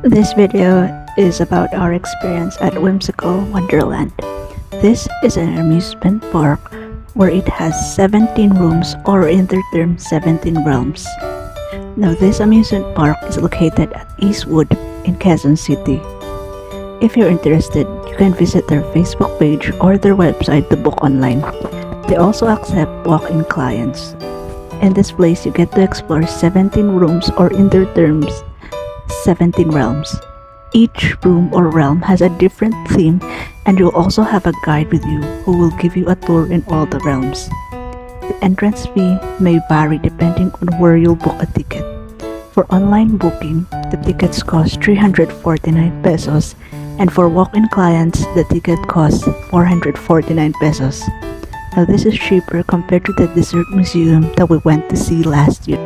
This video is about our experience at Whimsical Wonderland. This is an amusement park where it has 17 rooms, or in their term 17 realms. Now this amusement park is located at Eastwood in Quezon City. If you're interested, you can visit their Facebook page or their website to book online. They also accept walk-in clients. In this place, you get to explore 17 rooms, or in their terms 17 realms. Each room or realm has a different theme, and you'll also have a guide with you who will give you a tour in all the realms. The entrance fee may vary depending on where you'll book a ticket. For online booking, the tickets cost 349 pesos, and for walk-in clients, the ticket costs 449 pesos. Now this is cheaper compared to the dessert museum that we went to see last year.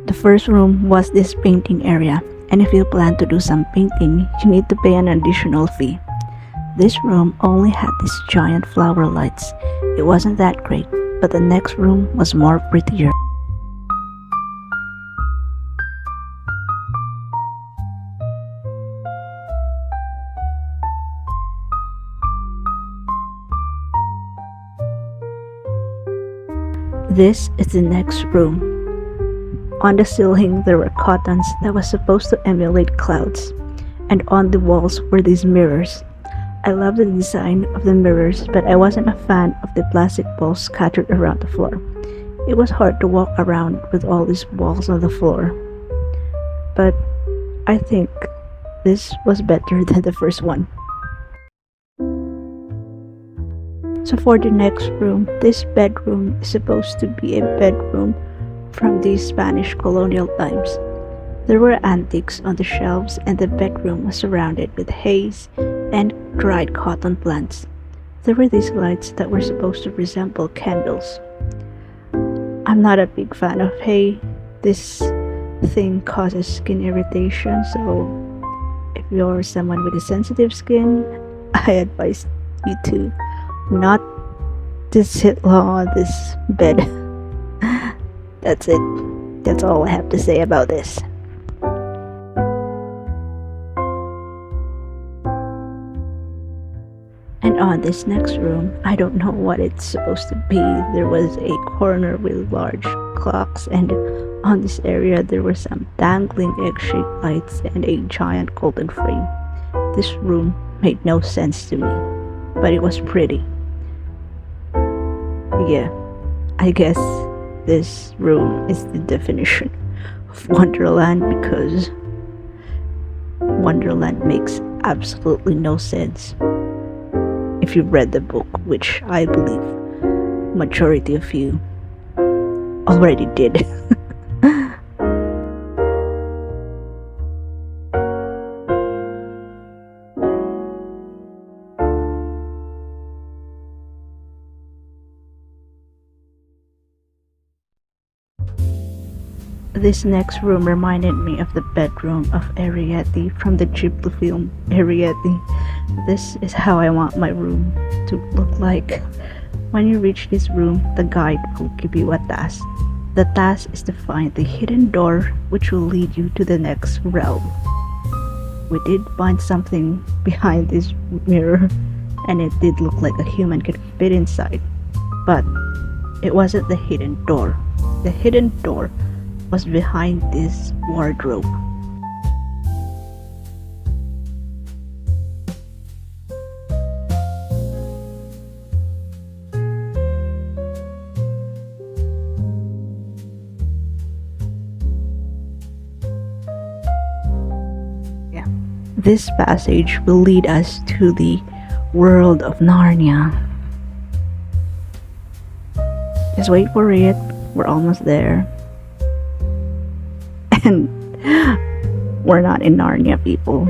The first room was this painting area, and if you plan to do some painting, you need to pay an additional fee. This room only had these giant flower lights. It wasn't that great, but the next room was more prettier. This is the next room. On the ceiling, there were cottons that was supposed to emulate clouds, and on the walls were these mirrors. I love the design of the mirrors, but I wasn't a fan of the plastic balls scattered around the floor. It was hard to walk around with all these balls on the floor. But I think this was better than the first one. So for the next room, this bedroom is supposed to be a bedroom from the Spanish colonial times. There were antiques on the shelves, and the bedroom was surrounded with haze and dried cotton plants. There were these lights that were supposed to resemble candles. I'm not a big fan of hay. This thing causes skin irritation, so if you're someone with a sensitive skin, I advise you to not to sit long on this bed. That's it. That's all I have to say about this. And on this next room, I don't know what it's supposed to be. There was a corner with large clocks, and on this area there were some dangling egg-shaped lights and a giant golden frame. This room made no sense to me, but it was pretty. Yeah, I guess this room is the definition of Wonderland, because Wonderland makes absolutely no sense if you've read the book, which I believe majority of you already did. This next room reminded me of the bedroom of Ariete from the Ghibli film Ariete. This is how I want my room to look like. When you reach this room, the guide will give you a task. The task is to find the hidden door which will lead you to the next realm. We did find something behind this mirror, and it did look like a human could fit inside. But it wasn't the hidden door. The hidden door was behind this wardrobe. Yeah. This passage will lead us to the world of Narnia. Just wait for it. We're almost there. And we're not in Narnia, people.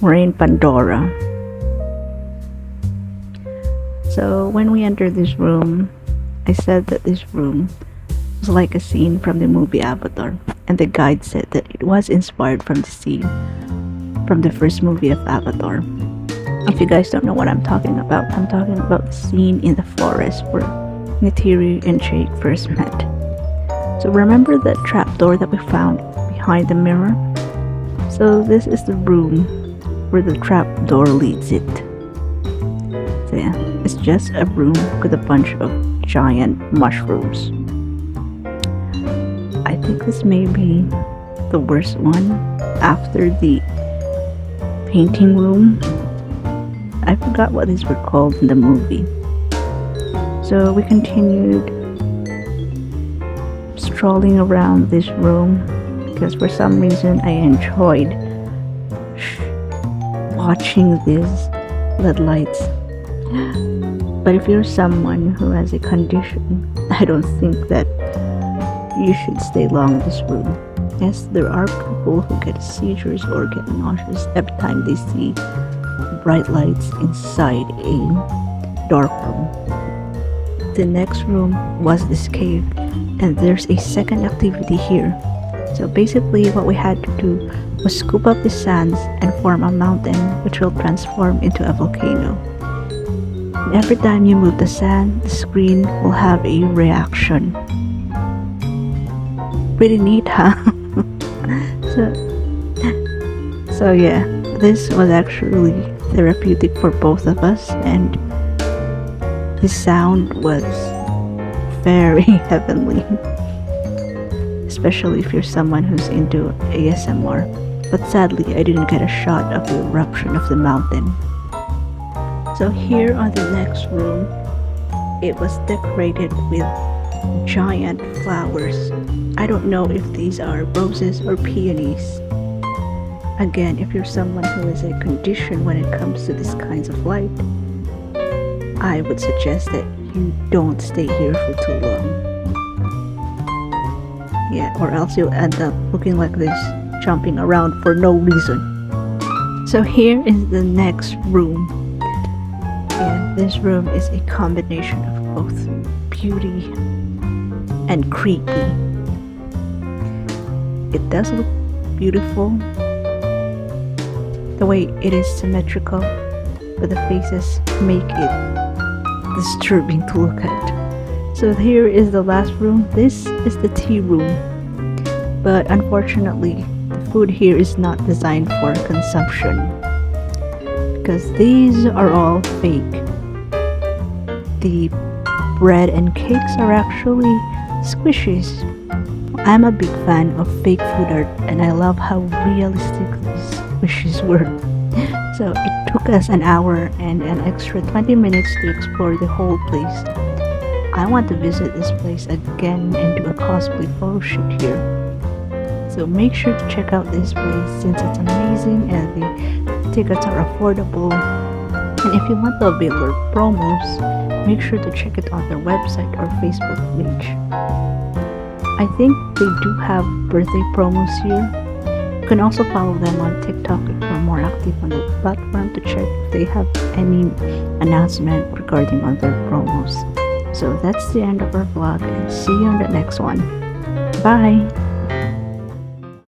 We're in Pandora. So when we entered this room, I said that this room was like a scene from the movie Avatar, and the guide said that it was inspired from the scene from the first movie of Avatar. If you guys don't know what I'm talking about the scene in the forest where Neytiri and Jake first met. So remember that trapdoor that we found behind the mirror? So this is the room where the trapdoor leads it. So yeah, it's just a room with a bunch of giant mushrooms. I think this may be the worst one after the painting room. I forgot what these were called in the movie. So we continued strolling around this room because for some reason I enjoyed watching these LED lights. But if you're someone who has a condition, I don't think that you should stay long in this room. Yes, there are people who get seizures or get nauseous every time they see bright lights inside a dark room. The next room was this cave, and there's a second activity here. So basically what we had to do was scoop up the sands and form a mountain which will transform into a volcano. And every time you move the sand, the screen will have a reaction. Pretty neat, huh? So yeah, this was actually therapeutic for both of us, and the sound was very heavenly, especially if you're someone who's into ASMR. But sadly, I didn't get a shot of the eruption of the mountain. So here on the next room, it was decorated with giant flowers. I don't know if these are roses or peonies. Again, if you're someone who has a condition when it comes to these kinds of light, I would suggest that you don't stay here for too long. Yeah, or else you'll end up looking like this, jumping around for no reason. So here is the next room. And this room is a combination of both beauty and creepy. It does look beautiful, the way it is symmetrical, but the faces make it disturbing to look at. So here is the last room. This is the tea room, but unfortunately the food here is not designed for consumption because these are all fake. The bread and cakes are actually squishies. I'm a big fan of fake food art, and I love how realistic these squishies were. So it took us an hour and an extra 20 minutes to explore the whole place. I want to visit this place again and do a cosplay photo shoot here. So make sure to check out this place since it's amazing and the tickets are affordable. And if you want the available promos, make sure to check it on their website or Facebook page. I think they do have birthday promos here. You can also follow them on TikTok if you're more active on the platform to check if they have any announcement regarding on their promos. So that's the end of our vlog, and see you on the next one. Bye!